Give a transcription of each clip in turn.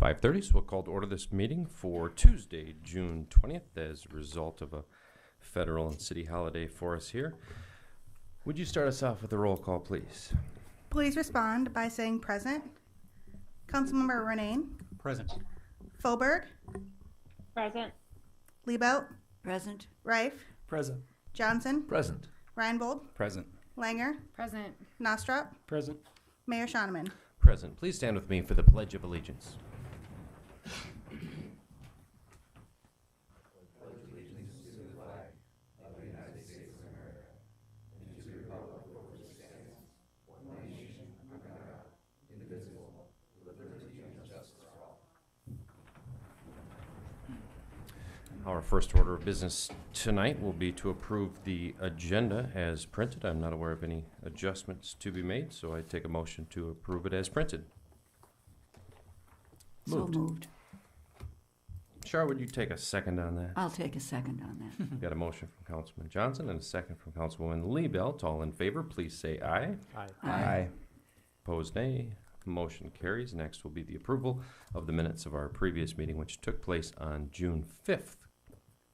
5:30, so we'll call to order this meeting for Tuesday, June 20th, as a result of a federal and city holiday for us here. Would you start us off with a roll call, please? Please respond by saying present. Councilmember Renane. Present. Fulberg. Present. Liebelt. Present. Reif. Present. Johnson. Present. Reinbold. Present. Langer. Present. Nostrop. Present. Mayor Schoeneman. Present. Please stand with me for the Pledge of Allegiance. Our first order of business tonight will be to approve the agenda as printed. I'm not aware of any adjustments to be made, so I take a motion to approve it as printed. So moved. Char, would you take a second on that? I'll take a second on that. We've got a motion from Councilman Johnson and a second from Councilwoman Liebelt. All in favor, please say aye. Aye. Opposed, nay. Motion carries. Next will be the approval of the minutes of our previous meeting, which took place on June 5th.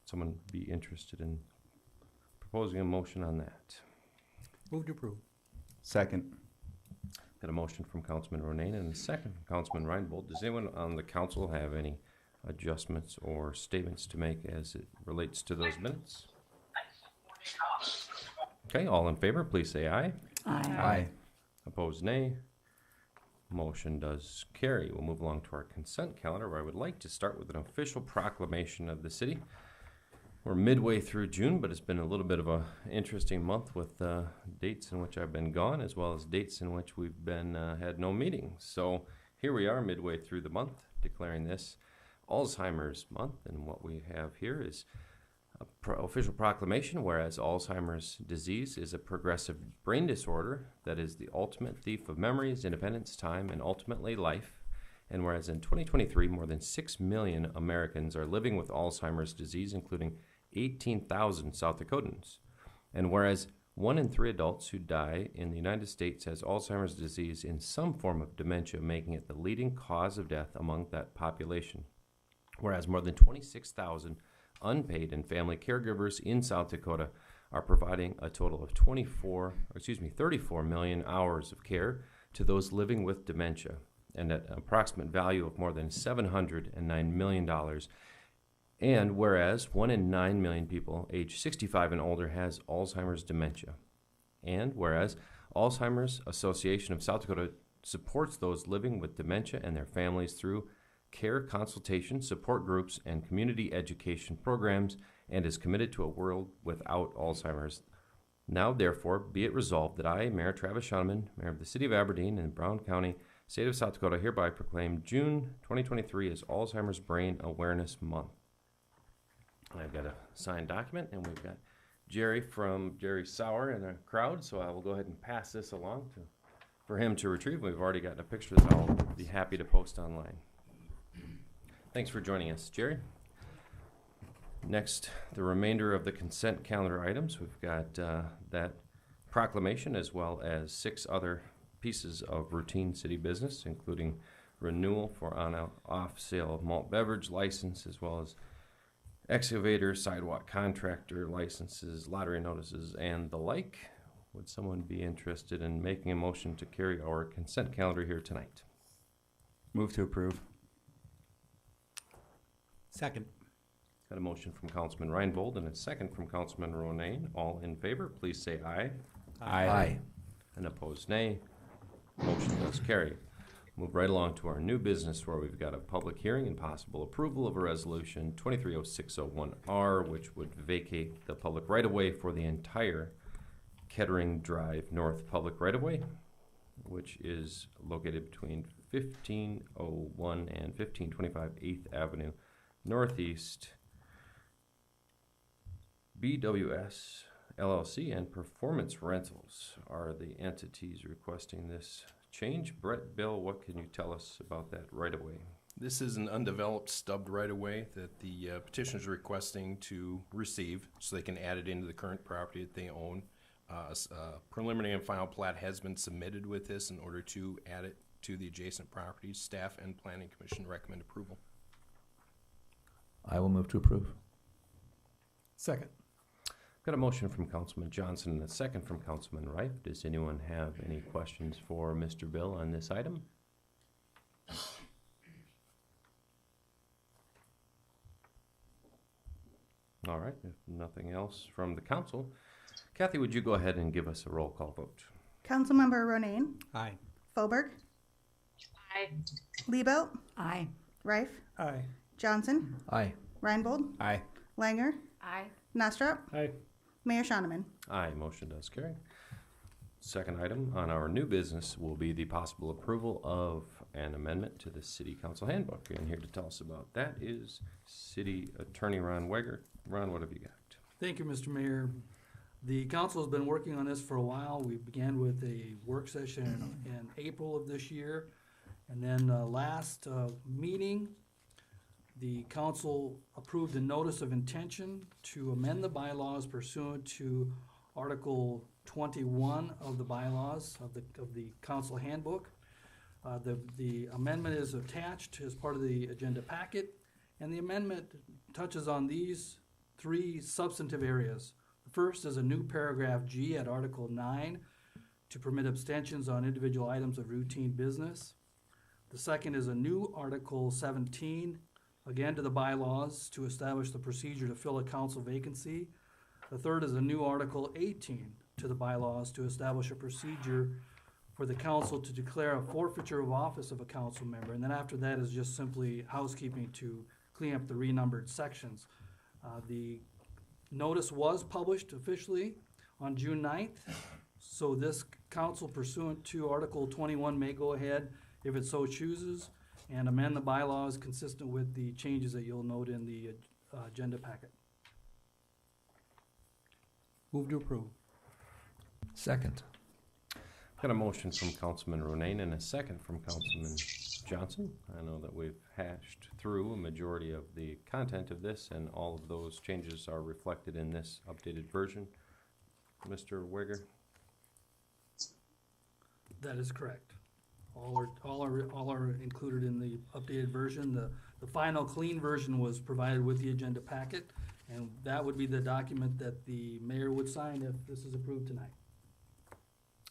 Someone be interested in proposing a motion on that? Move to approve. Second. Got a motion from Councilman Ronayne and a second from Councilman Reinbold. Does anyone on the council have any adjustments or statements to make as it relates to those minutes? Okay, all in favor, please say aye. Aye. Opposed, nay. Motion does carry. We'll move along to our consent calendar, where I would like to start with an official proclamation of the city. We're midway through June, but it's been a little bit of an interesting month with dates in which I've been gone, as well as dates in which we've been had no meetings. So here we are midway through the month, declaring this Alzheimer's Month, and what we have here is a official proclamation, whereas Alzheimer's disease is a progressive brain disorder that is the ultimate thief of memories, independence, time, and ultimately life. And whereas in 2023, more than 6 million Americans are living with Alzheimer's disease, including 18,000 South Dakotans. And whereas 1 in 3 adults who die in the United States has Alzheimer's disease in some form of dementia, making it the leading cause of death among that population. Whereas more than 26,000 unpaid and family caregivers in South Dakota are providing a total of 34 million hours of care to those living with dementia, and at an approximate value of more than $709 million. And whereas 1 in 9 million people age 65 and older has Alzheimer's dementia. And whereas Alzheimer's Association of South Dakota supports those living with dementia and their families through care consultation, support groups, and community education programs, and is committed to a world without Alzheimer's. Now, therefore, be it resolved that I, Mayor Travis Schoeneman, Mayor of the City of Aberdeen and Brown County, State of South Dakota, hereby proclaim June 2023 as Alzheimer's Brain Awareness Month. I've got a signed document, and we've got Jerry Sauer in the crowd, so I will go ahead and pass this along for him to retrieve. We've already gotten a picture that I'll be happy to post online. Thanks for joining us, Jerry. Next, the remainder of the consent calendar items. We've got that proclamation as well as 6 other pieces of routine city business, including renewal for on-off sale malt beverage license, as well as excavator, sidewalk contractor licenses, lottery notices, and the like. Would someone be interested in making a motion to carry our consent calendar here tonight? Move to approve. Second. Got a motion from Councilman Reinbold and a second from Councilman Ronayne. All in favor, please say aye. Aye. And opposed, nay. Motion does carry. Move right along to our new business, where we've got a public hearing and possible approval of a resolution 230601R, which would vacate the public right-of-way for the entire Kettering Drive North public right-of-way, which is located between 1501 and 1525 8th Avenue Northeast. BWS LLC and Performance Rentals are the entities requesting this change. Brett, Bill, what can you tell us about that right-of-way? This is an undeveloped stubbed right-of-way that the petitioner is requesting to receive so they can add it into the current property that they own. Preliminary and final plat has been submitted with this in order to add it to the adjacent properties. Staff and Planning Commission recommend approval. I will move to approve. Second. Got a motion from Councilman Johnson and a second from Councilman Rife. Does anyone have any questions for Mr. Bill on this item? All right, if nothing else from the council, Kathy, would you go ahead and give us a roll call vote? Councilmember Ronayne, Aye. Fauberg, Aye. Liebelt, Aye. Rife, Aye. Johnson, Aye. Reinbold, Aye. Langer, Aye. Nostrop, Aye. Mayor Shoneman. Aye, motion does carry. Second item on our new business will be the possible approval of an amendment to the City Council Handbook. And here to tell us about that is City Attorney Ron Weger. Ron, what have you got? Thank you, Mr. Mayor. The council has been working on this for a while. We began with a work session in April of this year. And then last meeting, the council approved a notice of intention to amend the bylaws pursuant to Article 21 of the bylaws of the council handbook. The amendment is attached as part of the agenda packet, and the amendment touches on these three substantive areas. The first is a new paragraph G at Article 9 to permit abstentions on individual items of routine business. The second is a new Article 17, again to the bylaws, to establish the procedure to fill a council vacancy. The third is a new Article 18 to the bylaws to establish a procedure for the council to declare a forfeiture of office of a council member. And then after that is just simply housekeeping to clean up the renumbered sections. The notice was published officially on June 9th. So this council pursuant to Article 21 may go ahead, if it so chooses, and amend the bylaws consistent with the changes that you'll note in the agenda packet. Move to approve. Second. Got a motion from Councilman Ronayne and a second from Councilman Johnson. I know that we've hashed through a majority of the content of this, and all of those changes are reflected in this updated version. Mr. Weger? That is correct. All are included in the updated version. The final clean version was provided with the agenda packet, and that would be the document that the mayor would sign if this is approved tonight.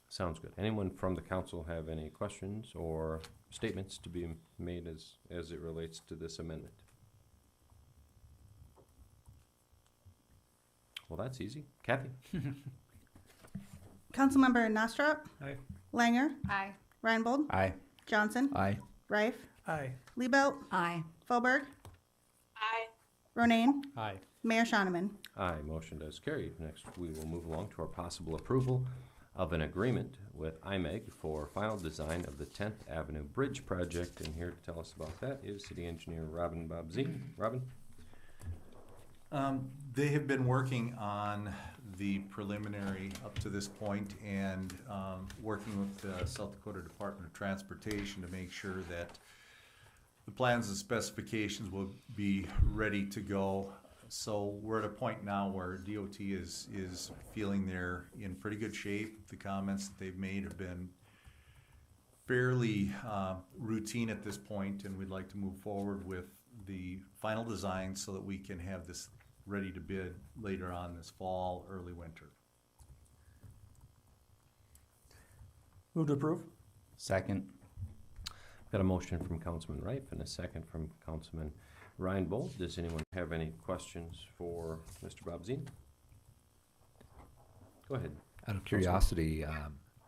Sounds good. Anyone from the council have any questions or statements to be made as it relates to this amendment? Well, that's easy. Kathy? Councilmember Nostrop, Aye. Langer, Aye. Reinbold, Aye. Johnson, Aye. Rife, Aye. Liebelt, Aye. Fauberg, Aye. Ronayne, Aye. Mayor Shoneman. Aye, motion does carry. Next, we will move along to our possible approval of an agreement with IMEG for final design of the 10th Avenue Bridge project. And here to tell us about that is City Engineer Robin Bobzien. Robin? They have been working on the preliminary up to this point and working with the South Dakota Department of Transportation to make sure that the plans and specifications will be ready to go. So we're at a point now where DOT is feeling they're in pretty good shape. The comments that they've made have been fairly routine at this point, and we'd like to move forward with the final design so that we can have this ready to bid later on this fall, early winter. Move to approve. Second. Got a motion from Councilman Rife and a second from Councilman Reinbold. Does anyone have any questions for Mr. Bobzien? Go ahead. Out of curiosity,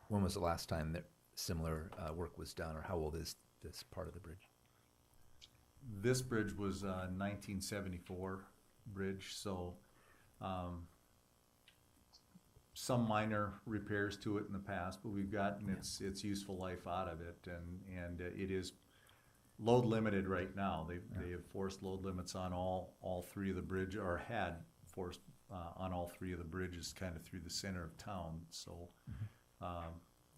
when was the last time that similar work was done, or how old is this part of the bridge? This bridge was a 1974 bridge, so some minor repairs to it in the past, but we've gotten its useful life out of it, and it is load limited right now. They have forced load limits on all three of the bridge, or had forced on all three of the bridges kind of through the center of town. So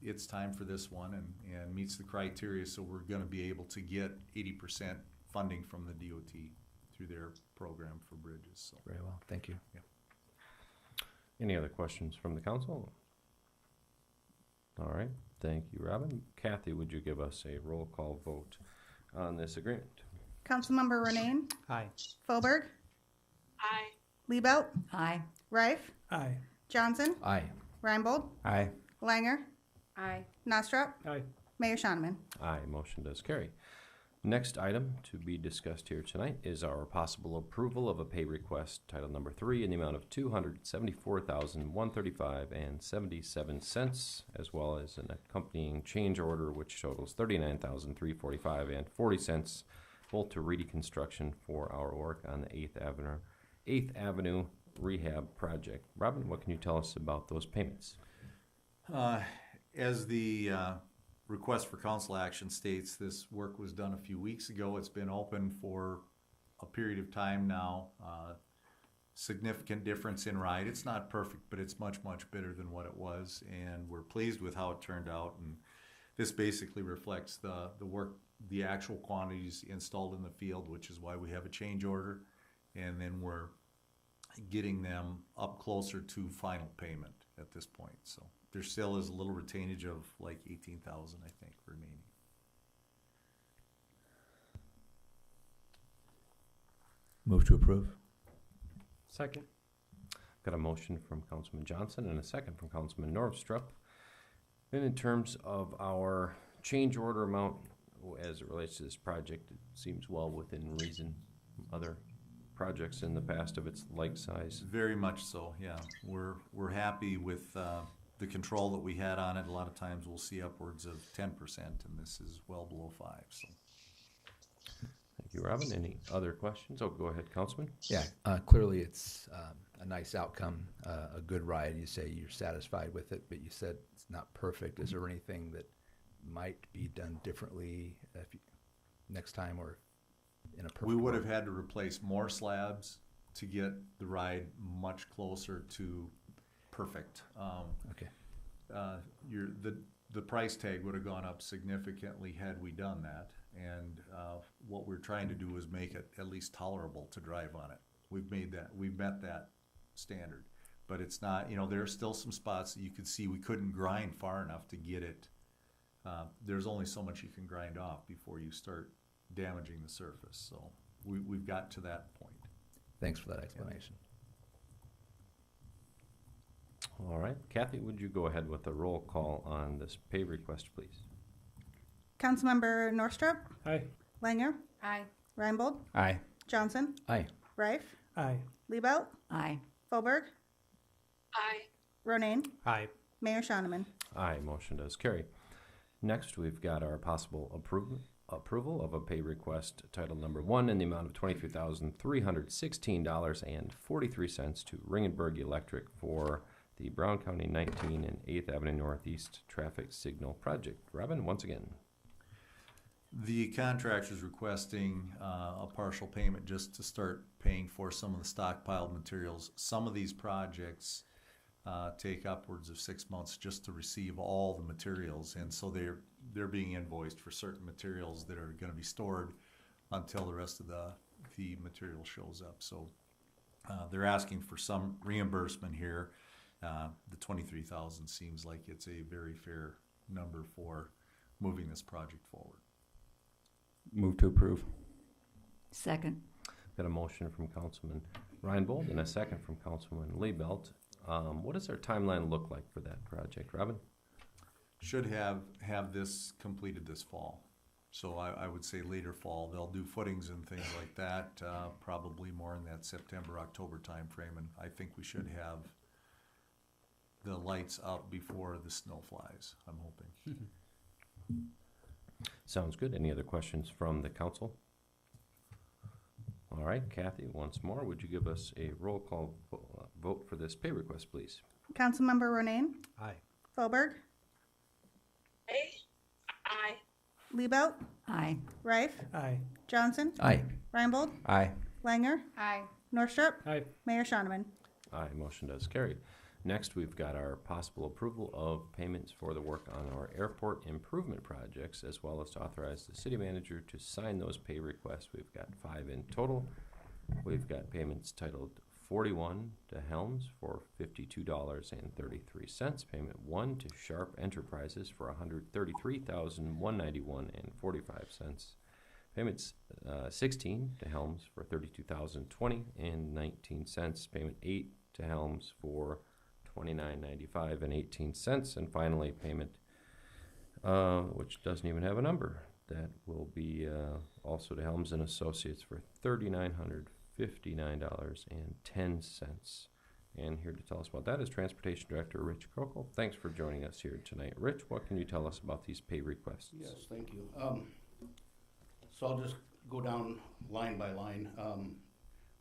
it's time for this one, and meets the criteria, so we're going to be able to get 80% funding from the DOT through their program for bridges. So. Very well, thank you. Yeah. Any other questions from the council? All right. Thank you, Robin. Kathy, would you give us a roll call vote on this agreement? Councilmember Renane, Aye. Foberg, Aye. Liebelt, Aye. Reif, Aye. Johnson, Aye. Reinbold, Aye. Langer, Aye. Nostrop, Aye. Mayor Shonneman. Aye, motion does carry. Next item to be discussed here tonight is our possible approval of a pay request, title number 3, in the amount of $274,135.77, as well as an accompanying change order which totals $39,345.40, both to Reedy Construction for our work on the 8th Avenue rehab project. Robin, what can you tell us about those payments? As the request for council action states, this work was done a few weeks ago. It's been open for a period of time now. Significant difference in ride. It's not perfect, but it's much, much better than what it was, and we're pleased with how it turned out. And this basically reflects the work, the actual quantities installed in the field, which is why we have a change order, and then we're getting them up closer to final payment at this point. So there still is a little retainage of like 18,000, I think, remaining. Move to approve. Second. Got a motion from Councilman Johnson and a second from Councilman Norvstrup. And in terms of our change order amount, as it relates to this project, it seems well within reason. Other projects in the past of its like size. Very much so, yeah. We're happy with the control that we had on it. A lot of times we'll see upwards of 10%, and this is well below 5%. So. Thank you, Robin. Any other questions? Oh, go ahead, Councilman. Yeah, clearly it's a nice outcome, a good ride. You say you're satisfied with it, but you said it's not perfect. Is there anything that might be done differently next time or in a perfect We would world? have had to replace more slabs to get the ride much closer to perfect. Okay. The price tag would have gone up significantly had we done that, and what we're trying to do is make it at least tolerable to drive on it. We've met that standard, but it's not. There are still some spots that you could see we couldn't grind far enough to get it. There's only so much you can grind off before you start damaging the surface. So we've got to that point. Thanks for that explanation. All right. Kathy, would you go ahead with a roll call on this pay request, please? Councilmember Norstrop, Aye. Langer, Aye. Reinbold, Aye. Johnson, Aye. Reif, Aye. Liebelt, Aye. Foberg, Aye. Ronayne, Aye. Mayor Shonneman. Aye, motion does carry. Next, we've got our possible approval of a pay request, title number 1, in the amount of $23,316.43 to Ringenberg Electric for the Brown County 19 and 8th Avenue Northeast Traffic Signal Project. Robin, once again. The contractor's requesting a partial payment just to start paying for some of the stockpiled materials. Some of these projects take upwards of 6 months just to receive all the materials, and so they're being invoiced for certain materials that are going to be stored until the rest of the material shows up. So they're asking for some reimbursement here. The $23,000 seems like it's a very fair number for moving this project forward. Move to approve. Second. Got a motion from Councilman Reinbold and a second from Councilman Liebelt. What does our timeline look like for that project, Robin? Should have this completed this fall. So I would say later fall. They'll do footings and things like that, probably more in that September, October timeframe, and I think we should have the lights up before the snow flies, I'm hoping. Sounds good. Any other questions from the council? All right, Kathy, once more, would you give us a roll call vote for this pay request, please? Councilmember Ronayne, Aye. Foberg, Aye. Aye. Liebelt, Aye. Reif, Aye. Johnson, Aye. Reinbold, Aye. Langer, Aye. Norstrop, Aye. Mayor Shonneman. Aye, motion does carry. Next, we've got our possible approval of payments for the work on our airport improvement projects, as well as to authorize the city manager to sign those pay requests. We've got 5 in total. We've got payments titled 41 to Helms for $52.33. Payment 1 to Sharp Enterprises for $133,191.45. Payments 16 to Helms for $32,020.19. Payment 8 to Helms for $29.95.18. And finally, payment which doesn't even have a number. That will be also to Helms and Associates for $3,959.10. And here to tell us about that is Transportation Director Rich Krokel. Thanks for joining us here tonight. Rich, what can you tell us about these pay requests? Yes, thank you. So I'll just go down line by line.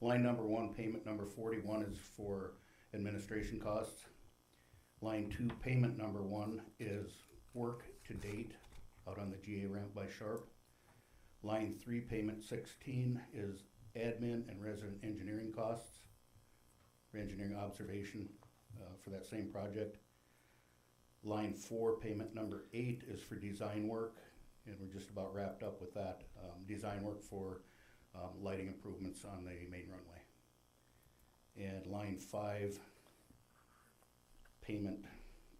Line number 1, payment number 41 is for administration costs. Line 2, payment number 1 is work to date out on the GA ramp by Sharp. Line 3, payment 16 is admin and resident engineering costs for engineering observation for that same project. Line 4, payment number 8 is for design work, and we're just about wrapped up with that. Design work for lighting improvements on the main runway. And line 5, payment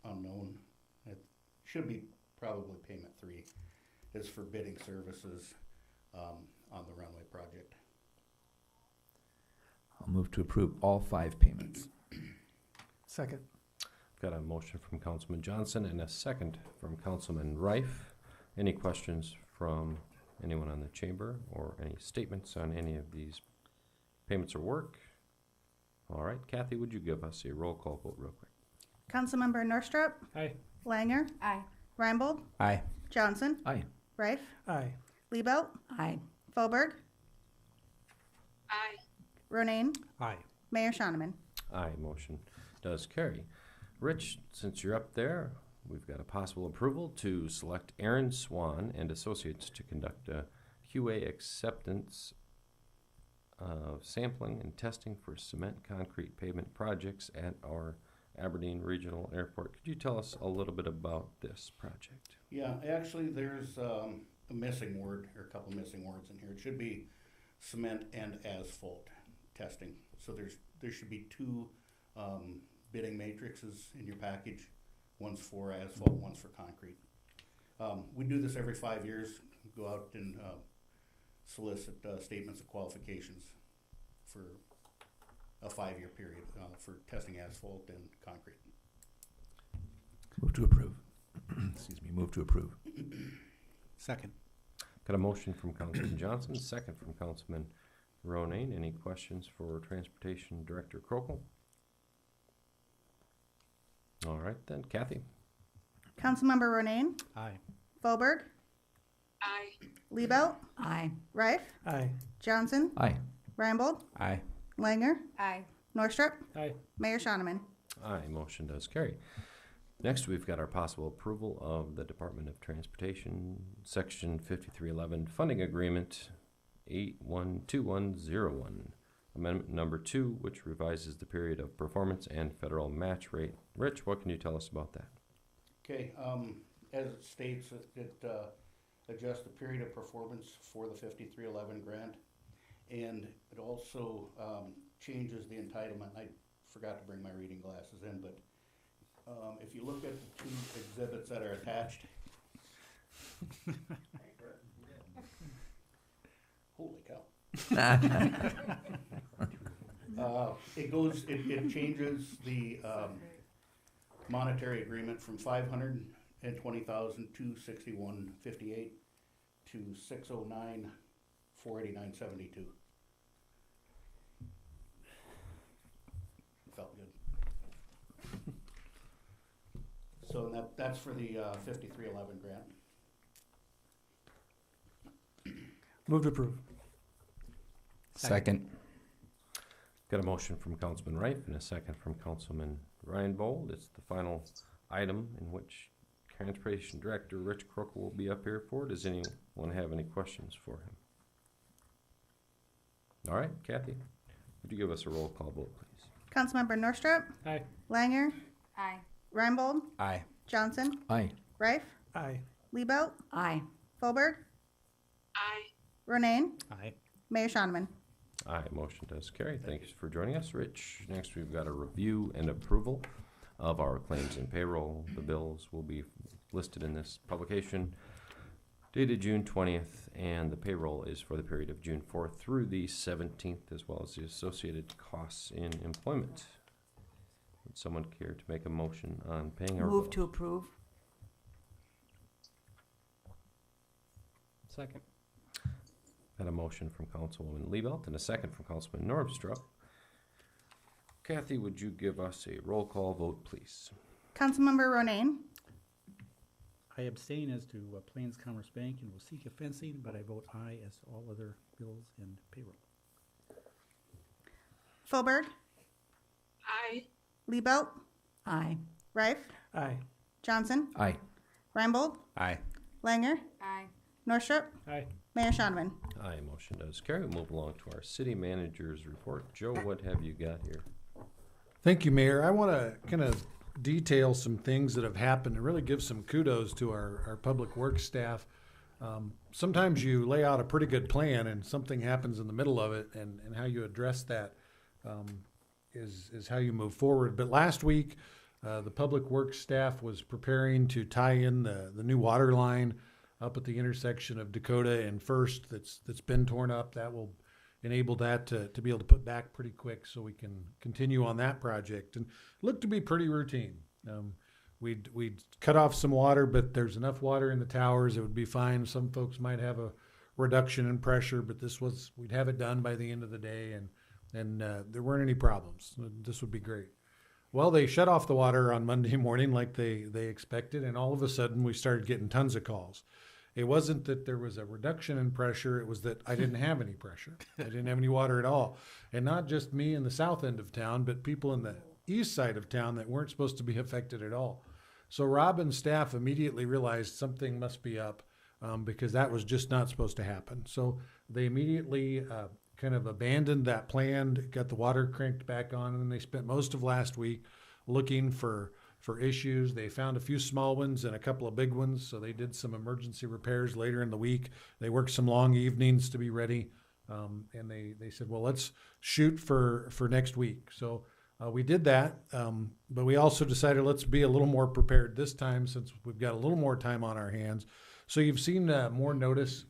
unknown. It should be probably payment 3, is for bidding services on the runway project. I'll move to approve all 5 payments. Second. Got a motion from Councilman Johnson and a second from Councilman Rife. Any questions from anyone on the chamber or any statements on any of these payments or work? All right, Kathy, would you give us a roll call vote real quick? Councilmember Norstrup, Aye. Langer, Aye. Reinbold, Aye. Johnson, Aye. Rife, Aye. Liebelt, Aye. Folberg, Aye. Ronayne, Aye. Mayor Shoneman. Aye, motion does carry. Rich, since you're up there, we've got a possible approval to select Aaron Swan and Associates to conduct a QA acceptance of sampling and testing for cement concrete pavement projects at our Aberdeen Regional Airport. Could you tell us a little bit about this project? Yeah, actually there's a missing word, or a couple missing words in here. It should be cement and asphalt testing. So there should be 2 bidding matrices in your package. One's for asphalt, one's for concrete. We do this every 5 years. Go out and solicit statements of qualifications for a 5-year period for testing asphalt and concrete. Move to approve. Excuse me, move to approve. Second. Got a motion from Councilman Johnson, second from Councilman Ronayne. Any questions for Transportation Director Krokel? All right then, Kathy. Councilmember Ronayne, Aye. Folberg, Aye. Liebelt, Aye. Rife, Aye. Johnson, Aye. Reinbold, Aye. Langer, Aye. Norstrup, Aye. Mayor Shoneman. Aye, motion does carry. Next, we've got our possible approval of the Department of Transportation Section 5311 Funding Agreement 812101. Amendment number 2, which revises the period of performance and federal match rate. Rich, what can you tell us about that? Okay, as it states, it adjusts the period of performance for the 5311 grant, and it also changes the entitlement. I forgot to bring my reading glasses in, but if you look at the 2 exhibits that are attached, holy cow. It changes the monetary agreement from $520,261.58 to $609,489.72. Felt good. So that's for the 5311 grant. Move to approve. Second. Got a motion from Councilman Rife and a second from Councilman Reinbold. It's the final item in which Transportation Director Rich Krokel will be up here for. Does anyone have any questions for him? All right, Kathy, would you give us a roll call vote, please? Councilmember Norstrup, Aye. Langer, Aye. Reinbold, Aye. Johnson, Aye. Rife, Aye. Aye, motion does carry. Thanks for joining us, Rich. Next, we've got a review and approval of our claims and payroll. The bills will be listed in this publication dated June 20th, and the payroll is for the period of June 4th through the 17th, as well as the associated costs in employment. Would someone care to make a motion on paying our Move bills? to approve. Second. Got a motion from Councilwoman Liebelt and a second from Councilman Norvstrup. Kathy, would you give us a roll call vote, please? Councilmember Ronayne, I abstain as to Plains Commerce Bank and will seek a fencing, but I vote aye as to all other bills and payroll. Fulberg, Aye. Liebelt, Aye. Reif, Aye. Johnson, Aye. Reinbold, Aye. Langer, Aye. Norstrup, Aye. Mayor Shonman. Aye, motion does carry. We'll move along to our city manager's report. Joe, what have you got here? Thank you, Mayor. I want to kind of detail some things that have happened and really give some kudos to our public works staff. Sometimes you lay out a pretty good plan and something happens in the middle of it, and how you address that is how you move forward. But last week, the public works staff was preparing to tie in the new water line up at the intersection of Dakota and First that's been torn up. That will enable that to be able to put back pretty quick so we can continue on that project. And it looked to be pretty routine. We'd cut off some water, but there's enough water in the towers. It would be fine. Some folks might have a reduction in pressure, but we'd have it done by the end of the day, and there weren't any problems. This would be great. Well, they shut off the water on Monday morning like they expected, and all of a sudden we started getting tons of calls. It wasn't that there was a reduction in pressure, it was that I didn't have any pressure. I didn't have any water at all. And not just me in the south end of town, but people in the east side of town that weren't supposed to be affected at all. So Rob and staff immediately realized something must be up because that was just not supposed to happen. So they immediately kind of abandoned that plan, got the water cranked back on, and then they spent most of last week looking for issues. They found a few small ones and a couple of big ones, so they did some emergency repairs later in the week. They worked some long evenings to be ready, and they said, well, let's shoot for next week. So we did that, but we also decided let's be a little more prepared this time since we've got a little more time on our hands. So you've seen more notice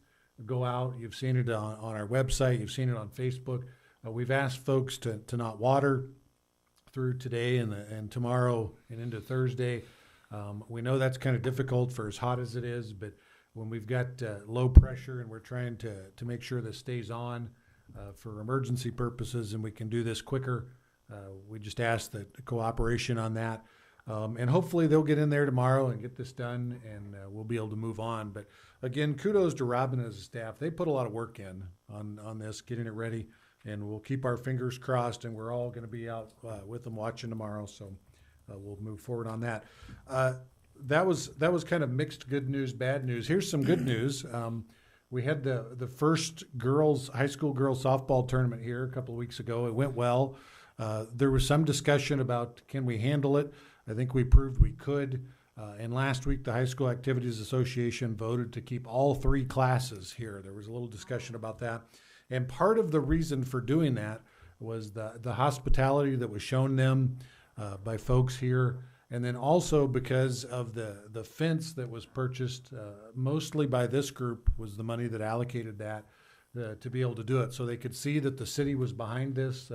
go out. You've seen it on our website. You've seen it on Facebook. We've asked folks to not water through today and tomorrow and into Thursday. We know that's kind of difficult for as hot as it is, but when we've got low pressure and we're trying to make sure this stays on for emergency purposes and we can do this quicker, we just ask the cooperation on that. And hopefully they'll get in there tomorrow and get this done, and we'll be able to move on. But again, kudos to Robin and his staff. They put a lot of work in on this, getting it ready. And we'll keep our fingers crossed, and we're all going to be out with them watching tomorrow. So we'll move forward on that. That was kind of mixed good news, bad news. Here's some good news. We had the first high school girls softball tournament here a couple of weeks ago. It went well. There was some discussion about can we handle it. I think we proved we could. And last week, the High School Activities Association voted to keep all 3 classes here. There was a little discussion about that. And part of the reason for doing that was the hospitality that was shown them by folks here. And then also because of the fence that was purchased, mostly by this group, was the money that allocated that to be able to do it. So they could see that the city was behind this.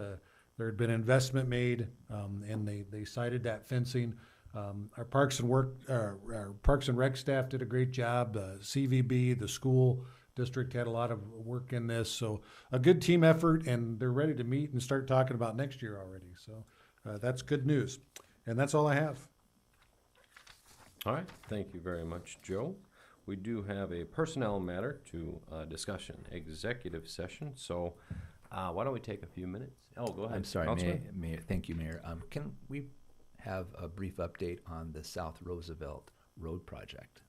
There had been investment made, and they cited that fencing. Our Parks and Rec staff did a great job. CVB, the school district had a lot of work in this. So a good team effort, and they're ready to meet and start talking about next year already. So that's good news. And that's all I have. All right, thank you very much, Joe. We do have a personnel matter to discussion, executive session. So why don't we take a few minutes? Oh, go ahead. I'm sorry, Councilman. Mayor. Thank you, Mayor. Can we have a brief update on the South Roosevelt Road project?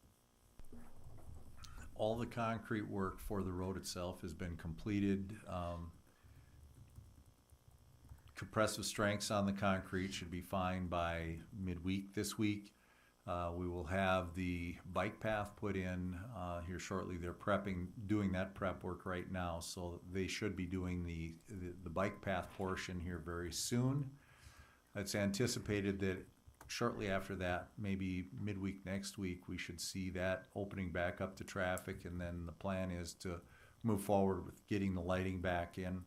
All the concrete work for the road itself has been completed. Compressive strengths on the concrete should be fine by midweek this week. We will have the bike path put in here shortly. They're doing that prep work right now, so they should be doing the bike path portion here very soon. It's anticipated that shortly after that, maybe midweek next week, we should see that opening back up to traffic, and then the plan is to move forward with getting the lighting back in,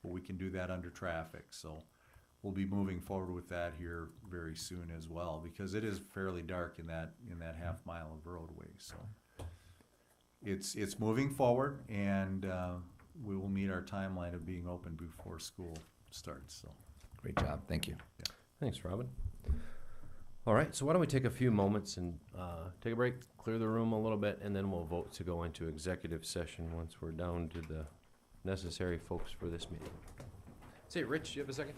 but we can do that under traffic. So we'll be moving forward with that here very soon as well, because it is fairly dark in that half mile of roadway. So it's moving forward, and we will meet our timeline of being open before school starts. So Great job. Thank you. Thanks, Robin. All right, so why don't we take a few moments and take a break, clear the room a little bit, and then we'll vote to go into executive session once we're down to the necessary folks for this meeting. Say, Rich, do you have a second?